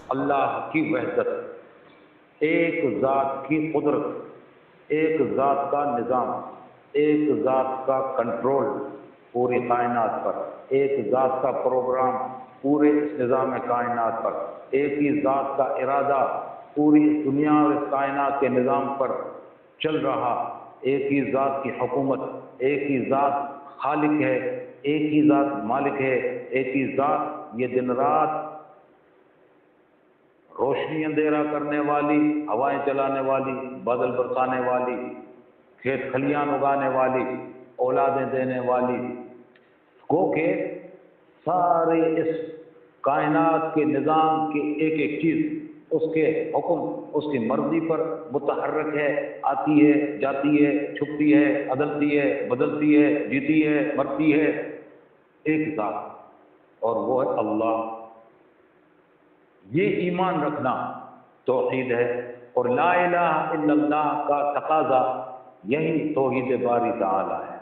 اللہ کی وحدت، ایک ذات کی قدرت، ایک ذات کا نظام، ایک ذات کا کنٹرول پوری کائنات پر، ایک ذات کا پروگرام پورے اس نظام کائنات پر، ایک ہی ذات کا ارادہ پوری دنیا اور اس کائنات کے نظام پر چل رہا، ایک ہی ذات کی حکومت، ایک ہی ذات خالق ہے، ایک ہی ذات مالک ہے، ایک ہی ذات یہ دن رات روشنی اندھیرا کرنے والی، ہوائیں چلانے والی، بادل برسانے والی، کھیت کھلیان اگانے والی، اولادیں دینے والی، گو کہ سارے اس کائنات کے نظام کی ایک ایک چیز اس کے حکم، اس کی مرضی پر متحرک ہے، آتی ہے، جاتی ہے، چھپتی ہے، عدلتی ہے، بدلتی ہے، جیتی ہے، مرتی ہے، ایک ذات، اور وہ ہے اللہ۔ یہ ایمان رکھنا توحید ہے، اور لا الہ الا اللہ کا تقاضا یہی توحید باری تعالی ہے۔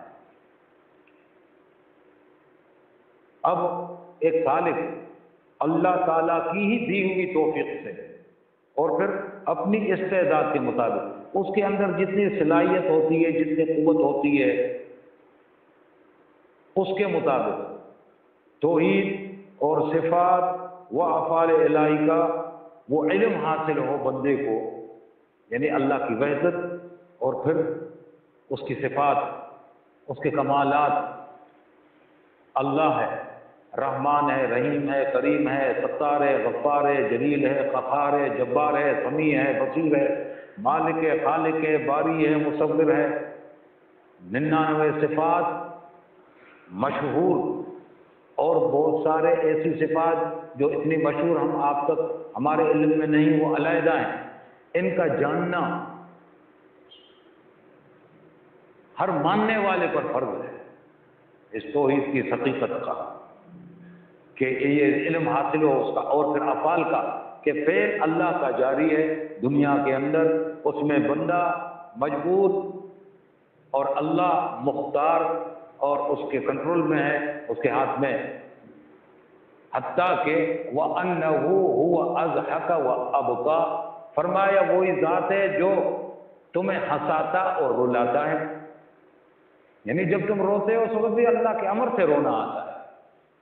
اب ایک خالق اللہ تعالیٰ کی ہی دی ہوئی توفیق سے اور پھر اپنی استعداد کے مطابق اس کے اندر جتنی صلاحیت ہوتی ہے، جتنی قوت ہوتی ہے، اس کے مطابق توحید اور صفات و افعال الہی کا وہ علم حاصل ہو بندے کو، یعنی اللہ کی وحدت اور پھر اس کی صفات، اس کے کمالات۔ اللہ ہے، رحمان ہے، رحیم ہے، کریم ہے، ستار ہے، غفار ہے، جلیل ہے، قہار ہے، جبار ہے، سمیع ہے، بصیر ہے، مالک ہے، خالق ہے، باری ہے، مصور ہے۔ 99 صفات مشہور، اور بہت سارے ایسی صفات جو اتنی مشہور ہم آپ تک ہمارے علم میں نہیں، وہ علیحدہ ہیں۔ ان کا جاننا ہر ماننے والے پر فرض ہے، اس توحید کی حقیقت کا، کہ یہ علم حاصل ہو اس کا، اور پھر افعال کا، کہ فعل اللہ کا جاری ہے دنیا کے اندر، اس میں بندہ مجبور اور اللہ مختار اور اس کے کنٹرول میں ہے، اس کے ہاتھ میں، حتیٰ کہ وَأَنَّهُ هُوَ أَضْحَكَ وَأَبْكَىٰ، فرمایا وہی ذات ہے جو تمہیں ہنساتا اور رلاتا ہے، یعنی جب تم روتے ہو اس وقت بھی اللہ کے امر سے رونا آتا ہے،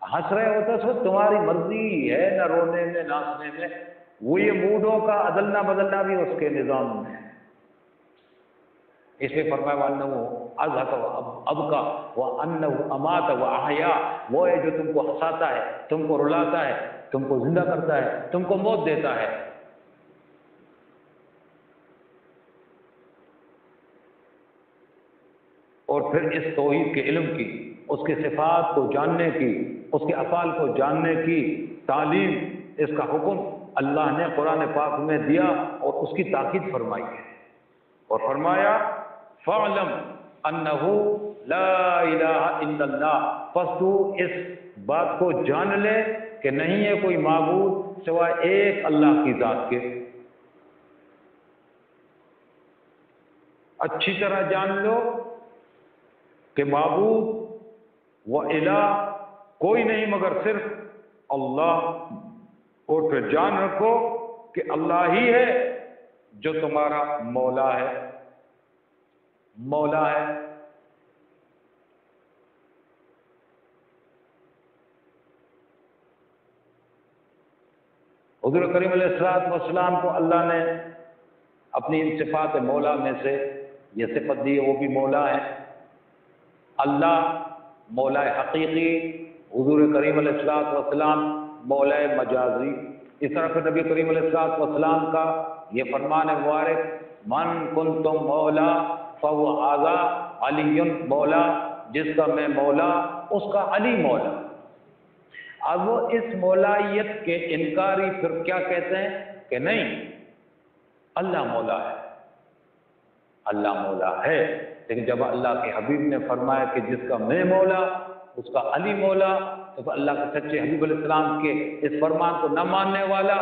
ہنس رہے ہوتے اس وقت تمہاری مرضی ہے نہ رونے میں نہ ہنسنے میں، وہ یہ موڈوں کا عدلنا بدلنا بھی اس کے نظام میں ہے۔ اس لیے فرمایا وَأَنَّهُ أَضْحَكَ وَأَبْكَىٰ وَأَنَّهُ أَمَاتَ وَأَحْيَا، وہ ہے جو تم کو ہنساتا ہے، تم کو رلاتا ہے، تم کو زندہ کرتا ہے، تم کو موت دیتا ہے۔ اور پھر اس توحید کے علم کی، اس کے صفات کو جاننے کی، اس کے افعال کو جاننے کی تعلیم، اس کا حکم اللہ نے قرآن پاک میں دیا اور اس کی تاکید فرمائی ہے، اور فرمایا فَاعْلَمْ أَنَّهُ لَا إِلَٰهَ إِلَّا اللَّهُ، پس تو اس بات کو جان لے کہ نہیں ہے کوئی معبود سوائے ایک اللہ کی ذات کے، اچھی طرح جان لو کہ معبود و الہ کوئی نہیں مگر صرف اللہ، اور پھر جان رکھو کہ اللہ ہی ہے جو تمہارا مولا ہے، مولا ہے۔ حضور کریم علیہ السلام کو اللہ نے اپنی ان صفات مولا میں سے یہ صفت دی، وہ بھی مولا ہے۔ اللہ مولا حقیقی، حضور کریم علیہ السلام مولا مجازی۔ اس طرح پھر نبی کریم علیہ السلام کا یہ فرمان مبارک من کنتم مولا فهو هذا علی مولا، جس کا میں مولا اس کا علی مولا۔ اب وہ اس مولائیت کے انکاری پھر کیا کہتے ہیں کہ نہیں، اللہ مولا ہے، اللہ مولا ہے، لیکن جب اللہ کے حبیب نے فرمایا کہ جس کا میں مولا اس کا علی مولا، تو اللہ کے سچے حبیب علیہ السلام کے اس فرمان کو نہ ماننے والا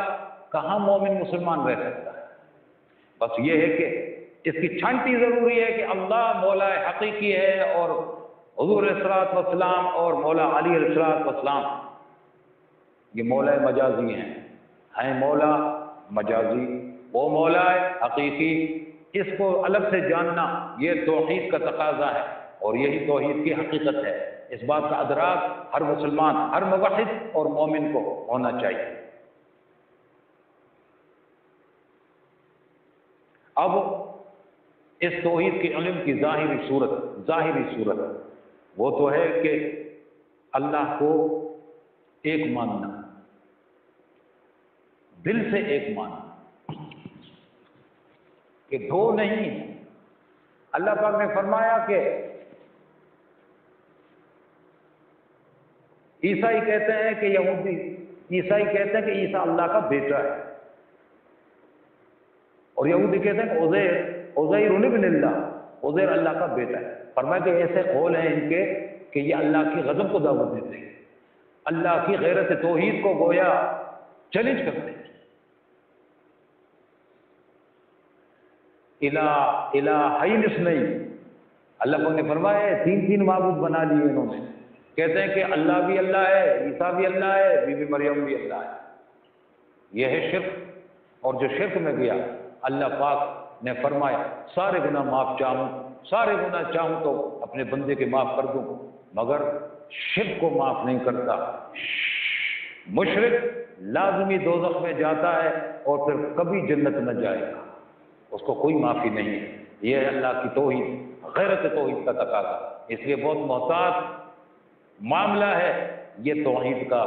کہاں مومن مسلمان رہ سکتا ہے؟ بس یہ ہے کہ اس کی چھانٹی ضروری ہے کہ اللہ مولا حقیقی ہے اور حضور علیہ السلام اور مولا علی علیہ السلام یہ مولا مجازی ہیں۔ ہیں مولا مجازی، وہ مولا ہے حقیقی، اس کو الگ سے جاننا یہ توحید کا تقاضا ہے، اور یہی توحید کی حقیقت ہے۔ اس بات کا ادراک ہر مسلمان، ہر موحد اور مومن کو ہونا چاہیے۔ اب اس توحید کے علم کی ظاہری صورت وہ تو ہے کہ اللہ کو ایک ماننا، دل سے ایک ماننا کہ دو نہیں ہیں۔ اللہ پاک نے فرمایا کہ عیسائی کہتے ہیں کہ عیسائی کہتے ہیں کہ عیسیٰ اللہ کا بیٹا ہے، اور یہودی کہتے ہیں کہ عزیر ابن اللہ، عزیر اللہ کا بیٹا ہے۔ فرمایا کہ ایسے قول ہیں ان کے کہ یہ اللہ کی غضب کو دعوت دیتے ہیں، اللہ کی غیرت توحید کو گویا چیلنج کرتے ہیں۔ الہین اثنین، اللہ نے فرمایا تین معبود بنا لیے انہوں نے، کہتے ہیں کہ اللہ بھی اللہ ہے، عیسیٰ بھی اللہ ہے، بی بی مریم بھی اللہ ہے۔ یہ ہے شرک، اور جو شرک میں گیا اللہ پاک نے فرمایا سارے گناہ معاف چاہوں، سارے گناہ چاہوں تو اپنے بندے کے معاف کر دوں، مگر شرک کو معاف نہیں کرتا۔ مشرک لازمی دوزخ میں جاتا ہے اور پھر کبھی جنت نہ جائے گا، اس کو کوئی معافی نہیں ہے۔ یہ ہے اللہ کی توحید، غیرت توحید کا تقاضا۔ اس لیے بہت محتاط معاملہ ہے یہ توحید کا،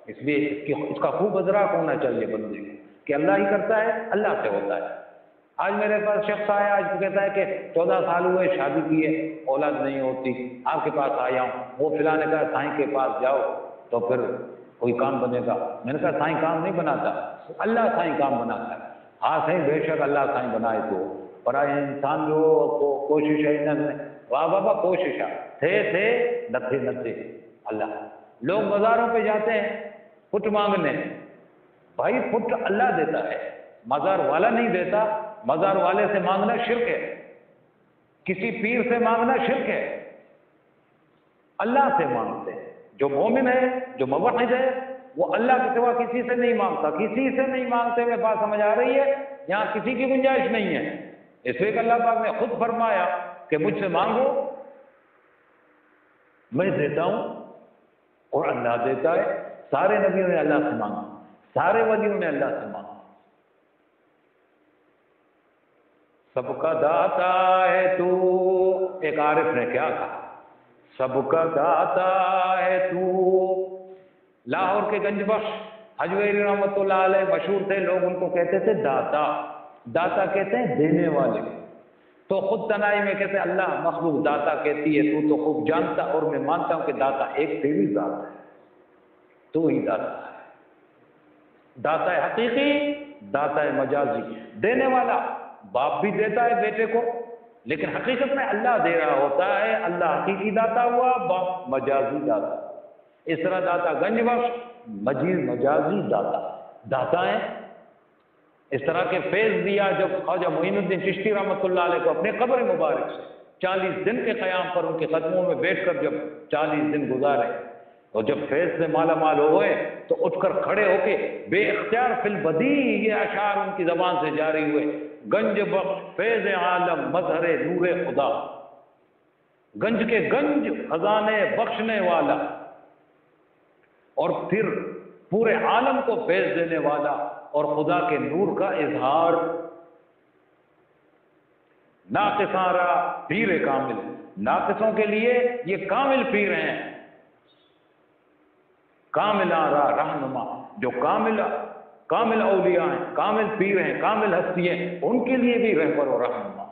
اس لیے اس کا خوب ادراک ہونا چاہیے بندے کو کہ اللہ ہی کرتا ہے، اللہ سے ہوتا ہے۔ آج میرے پاس شخص آیا، آج کہتا ہے کہ 14 سال ہوئے شادی کی ہے، اولاد نہیں ہوتی، آپ کے پاس آیا ہوں۔ وہ فلاں نے کہا سائیں کے پاس جاؤ تو پھر کوئی کام بنے گا۔ میں نے کہا سائیں کام نہیں بناتا، اللہ سائیں کام بناتا ہے۔ ہاں صحیح، بے شک اللہ سائیں بنائے تو، پر انسان جو کوشش ہے واہ بابا کوشش تھے نہ تھے اللہ۔ لوگ بازاروں پہ جاتے ہیں پٹ مانگنے، بھائی پٹ اللہ دیتا ہے، مزار والا نہیں دیتا۔ مزار والے سے مانگنا شرک ہے، کسی پیر سے مانگنا شرک ہے، اللہ سے مانگتے ہیں۔ جو مومن ہے، جو موحد ہے، وہ اللہ کے سوا کسی سے نہیں مانگتا، کسی سے نہیں مانگتے ہوئے بات سمجھ آ رہی ہے؟ یہاں کسی کی گنجائش نہیں ہے۔ اس لیے کہ اللہ پاک نے خود فرمایا کہ مجھ سے مانگو میں دیتا ہوں، اور اللہ دیتا ہے۔ سارے نبیوں نے اللہ سے مانگا، سارے ولیوں نے اللہ سے مانگا۔ سب کا داتا ہے تو، ایک عارف نے کیا کہا، سب کا داتا ہے تو۔ لاہور کے گنج بخش حجویری رحمۃ اللہ علیہ مشہور تھے، لوگ ان کو کہتے تھے داتا۔ داتا کہتے ہیں دینے والے، تو خود تنائی میں کہتے ہیں اللہ مخلوق داتا کہتی ہے، تو خوب جانتا، اور میں مانتا ہوں کہ داتا ایک تیری ذات ہے، تو ہی داتا ہے۔ داتا ہے حقیقی، داتا ہے مجازی۔ دینے والا باپ بھی دیتا ہے بیٹے کو، لیکن حقیقت میں اللہ دے رہا ہوتا ہے۔ اللہ حقیقی داتا ہوا، باپ مجازی داتا۔ اس طرح داتا گنج بخش مجازی داتا ہیں۔ اس طرح کے فیض دیا جب خواجہ معین الدین چشتی رحمۃ اللہ علیہ کو اپنے قبر مبارک سے 40 دن کے قیام پر ان کے قدموں میں بیٹھ کر جب 40 دن گزارے، اور جب فیض سے مالا مال ہوئے تو اٹھ کر کھڑے ہو کے بے اختیار فی البدی یہ اشعار ان کی زبان سے جاری ہوئے، گنج بخش فیض عالم مظہر نور خدا، گنج کے گنج خزانے بخشنے والا، اور پھر پورے عالم کو فیض دینے والا اور خدا کے نور کا اظہار۔ ناقصاں را پیر کامل، ناقصوں کے لیے یہ کامل پیر ہیں، کاملاں را رہنما، جو کامل اولیاء ہیں، کامل پیر ہیں، کامل ہستی ہیں، ان کے لیے بھی رہبر و رہنما۔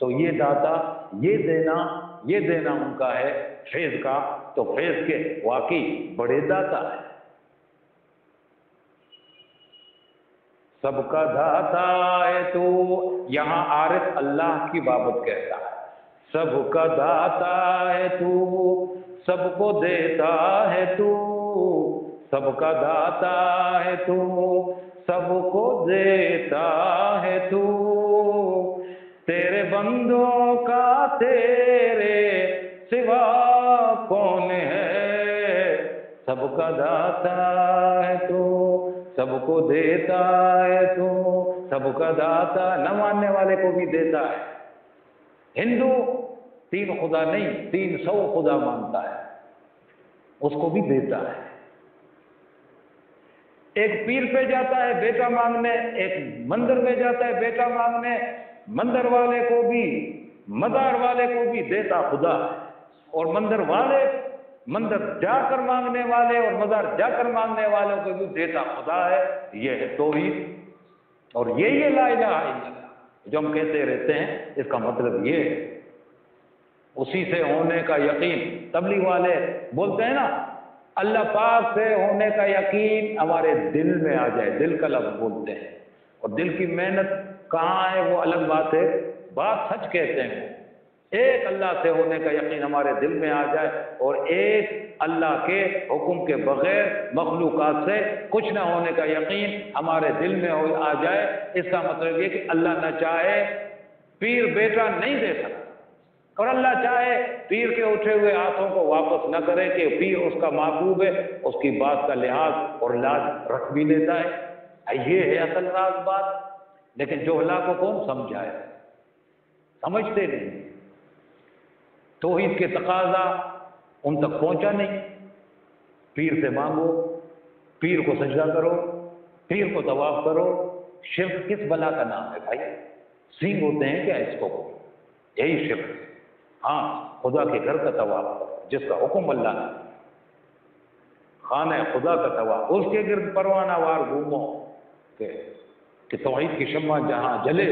تو یہ داتا، یہ دینا ان کا ہے فیض کا، تو فیض کے واقعی بڑے داتا ہے۔ سب کا داتا ہے تو، یہاں عارف اللہ کی بابت کہتا ہے، سب کا داتا ہے تو، سب کو دیتا ہے تو، سب کا داتا ہے تو، سب کو دیتا ہے تو، تیرے بندوں کا تیرے سوا کون ہے، سب کا داتا ہے تو، سب کو دیتا ہے تو سب کا داتا، نہ ماننے والے کو بھی دیتا ہے۔ ہندو 3 خدا نہیں 300 خدا مانتا ہے، اس کو بھی دیتا ہے۔ ایک پیر پہ جاتا ہے بیٹا مانگنے، ایک مندر میں جاتا ہے بیٹا مانگنے، مندر والے کو بھی مزار والے کو بھی دیتا خدا ہے، اور مندر جا کر مانگنے والے اور مزار جا کر مانگنے والوں کو بھی دیتا خدا ہے۔ یہ ہے توحید، اور یہ لا الہ الا اللہ جو ہم کہتے رہتے ہیں، اس کا مطلب یہ ہے اسی سے ہونے کا یقین۔ تبلیغ والے بولتے ہیں نا اللہ پاک سے ہونے کا یقین ہمارے دل میں آ جائے، دل کا لفظ بولتے ہیں، اور دل کی محنت کہاں ہے وہ الگ بات ہے، بات سچ کہتے ہیں۔ ایک اللہ سے ہونے کا یقین ہمارے دل میں آ جائے، اور ایک اللہ کے حکم کے بغیر مخلوقات سے کچھ نہ ہونے کا یقین ہمارے دل میں آ جائے، اس کا مطلب یہ کہ اللہ نہ چاہے پیر بیٹا نہیں دے سکتا، اور اللہ چاہے پیر کے اٹھے ہوئے ہاتھوں کو واپس نہ کرے کہ پیر اس کا محبوب ہے، اس کی بات کا لحاظ اور لاج رکھ بھی لیتا ہے۔ یہ ہے اصل راز بات، لیکن جوہلا کو کون سمجھائے، سمجھتے نہیں۔ توحید کے تقاضا ان تک پہنچا نہیں، پیر سے مانگو، پیر کو سجدہ کرو، پیر کو طواف کرو۔ شرک کس بلا کا نام ہے بھائی؟ سینگ ہوتے ہیں کیا اس کو؟ یہی شرک۔ ہاں خدا کے گھر کا طواف کرو جس کا حکم اللہ نے، خانہ خدا کا طواف، اس کے گرد پروانہ وار گھومو کہ توحید کی شمع جہاں جلے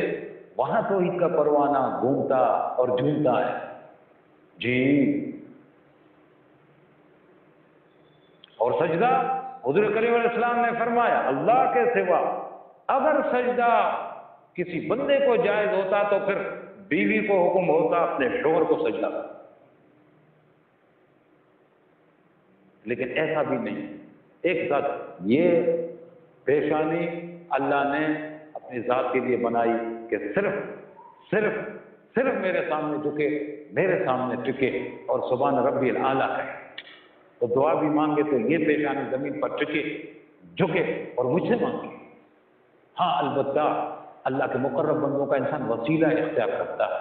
وہاں توحید کا پروانہ گھومتا اور جھومتا ہے۔ جی اور سجدہ، حضور کریم علیہ السلام نے فرمایا اللہ کے سوا اگر سجدہ کسی بندے کو جائز ہوتا تو پھر بیوی کو حکم ہوتا اپنے شوہر کو سجدہ کرو، لیکن ایسا بھی نہیں۔ ایک ذات یہ پیشانی اللہ نے اپنی ذات کے لیے بنائی کہ صرف میرے سامنے جھکے، میرے سامنے ٹکے اور سبحان ربی الاعلیٰ کہے، تو دعا بھی مانگے تو یہ پیشانی زمین پر ٹکے، جھکے اور مجھ سے مانگے۔ ہاں البتہ اللہ کے مقرب بندوں کا انسان وسیلہ اختیار کرتا ہے،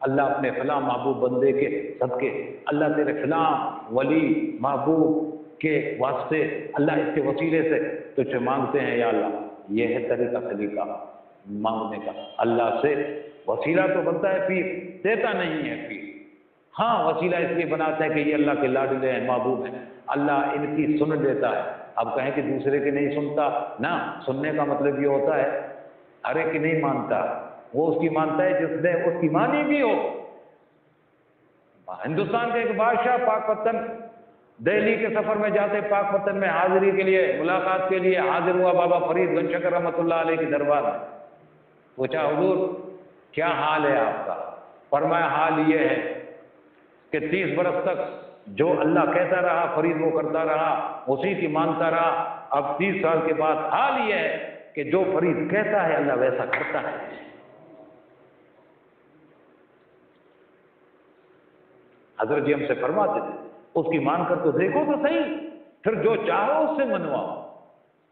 اللہ اپنے فلاں محبوب بندے کے صدقے، اللہ تیرے فلاں ولی محبوب کے واسطے، اللہ اس کے وسیلے سے تجھ سے مانگتے ہیں یا اللہ۔ یہ ہے طریقہ مانگنے کا، اللہ سے وسیلہ تو بنتا ہے، پیر دیتا نہیں ہے پیر۔ ہاں وسیلہ اس لیے بناتا ہے کہ یہ اللہ کے لاڈلے ہیں، محبوب ہیں، اللہ ان کی سن لیتا ہے۔ اب کہیں کہ دوسرے کی نہیں سنتا، نہ سننے کا مطلب یہ ہوتا ہے ہر ایک کی نہیں مانتا، وہ اس کی مانتا ہے جس نے اس کی مانی بھی ہو۔ ہندوستان کے ایک بادشاہ پاک پتن دہلی کے سفر میں جاتے، پاک پتن میں حاضری کے لیے، ملاقات کے لیے حاضر ہوا بابا فرید گنج شکر رحمۃ اللہ علیہ کے دربار میں۔ پوچھا حضور کیا حال ہے آپ کا؟ فرمایا حال یہ ہے کہ 30 برس تک جو اللہ کہتا رہا فرید وہ کرتا رہا، اسی کی مانتا رہا، اب 30 سال کے بعد حال یہ ہے کہ جو فرید کہتا ہے اللہ ویسا کرتا ہے۔ حضرت جی ہم سے فرماتے تھے اس کی مان کر تو دیکھو تو صحیح، پھر جو چاہو اس سے منواؤ۔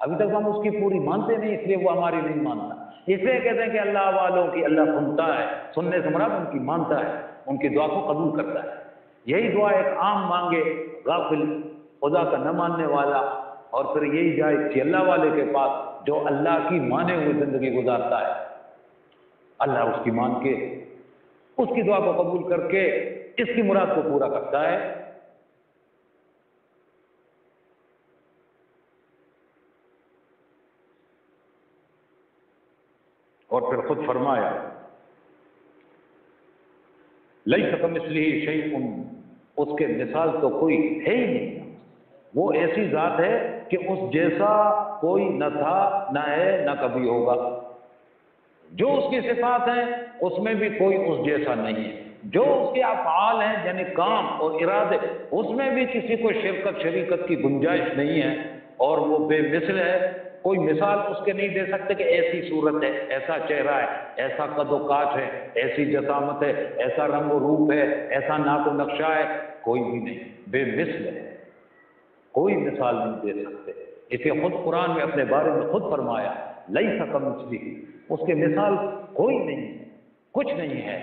ابھی تک ہم اس کی پوری مانتے نہیں، اس لیے وہ ہماری نہیں مانتا۔ اس لیے کہتے ہیں کہ اللہ والوں کی اللہ سنتا ہے، سننے سے مراد ان کی مانتا ہے، ان کی دعا کو قبول کرتا ہے۔ یہی دعا ایک عام مانگے غافل خدا کا نہ ماننے والا، اور پھر یہی جائے کہ اللہ والے کے پاس جو اللہ کی مانے ہوئے زندگی گزارتا ہے، اللہ اس کی مان کے اس کی دعا کو قبول کر کے اس کی مراد کو پورا کرتا ہے۔ اور پھر خود فرمایا لیس کمثلہ شیء، اس کے مثال تو کوئی ہے ہی نہیں، وہ ایسی ذات ہے کہ اس جیسا کوئی نہ تھا، نہ ہے، نہ کبھی ہوگا۔ جو اس کی صفات ہیں اس میں بھی کوئی اس جیسا نہیں ہے، جو اس کے افعال ہیں یعنی کام اور ارادے، اس میں بھی کسی کو شریکت کی گنجائش نہیں ہے، اور وہ بے مثل ہے۔ کوئی مثال اس کے نہیں دے سکتے کہ ایسی صورت ہے، ایسا چہرہ ہے، ایسا قد و کاٹ ہے، ایسی جسامت ہے، ایسا رنگ و روپ ہے، ایسا ناک و نقشہ ہے، کوئی بھی نہیں، بے مثل ہے، کوئی مثال نہیں دے سکتے۔ اسے خود قرآن میں اپنے بارے میں خود فرمایا لیس کمثلہ، اس کے مثال کوئی نہیں ہے، کچھ نہیں ہے.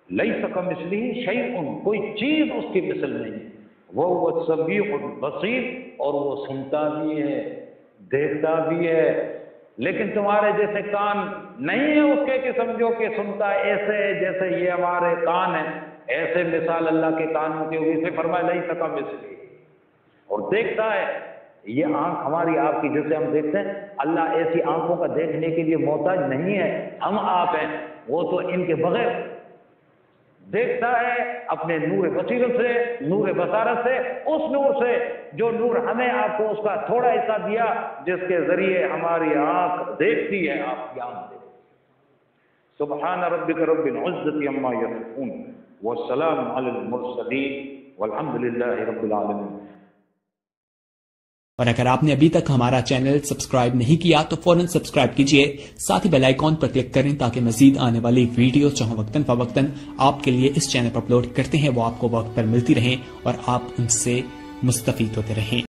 لیس کمثلہ شیء، کوئی چیز اس کی مثل نہیں. وہو السمیع البصیر، اور وہ سنتا بھی ہے دیکھتا بھی ہے. لیکن تمہارے جیسے کان نہیں ہے اس کے کہ سمجھو کہ سنتا ایسے ہے جیسے یہ ہمارے کان ہیں، ایسے مثال اللہ کے کانوں کے ہوئی سے فرمایا لیس کمثلہ. اور دیکھتا ہے، یہ آنکھ ہماری آپ کی جیسے ہم دیکھتے ہیں، اللہ ایسی آنکھوں کا دیکھنے کے لیے محتاج نہیں ہے. ہم آپ ہیں، وہ تو ان کے بغیر دیکھتا ہے اپنے نور بصیرت سے، نور بصارت سے، اس نور سے جو نور ہمیں آپ کو اس کا تھوڑا حصہ دیا جس کے ذریعے ہماری آنکھ دیکھتی ہے، آپ کی آنکھ دیکھتی ہے. سبحان ربک رب العزت عما یصفون والسلام علی المرسلین والحمد للہ رب العالمین. اور اگر آپ نے ابھی تک ہمارا چینل سبسکرائب نہیں کیا تو فوراً سبسکرائب کیجئے، ساتھ ہی بیل آئیکن پر کلک کریں تاکہ مزید آنے والی ویڈیو جو وقتاً فوقتاً آپ کے لیے اس چینل پر اپلوڈ کرتے ہیں وہ آپ کو وقت پر ملتی رہیں اور آپ ان سے مستفید ہوتے رہیں.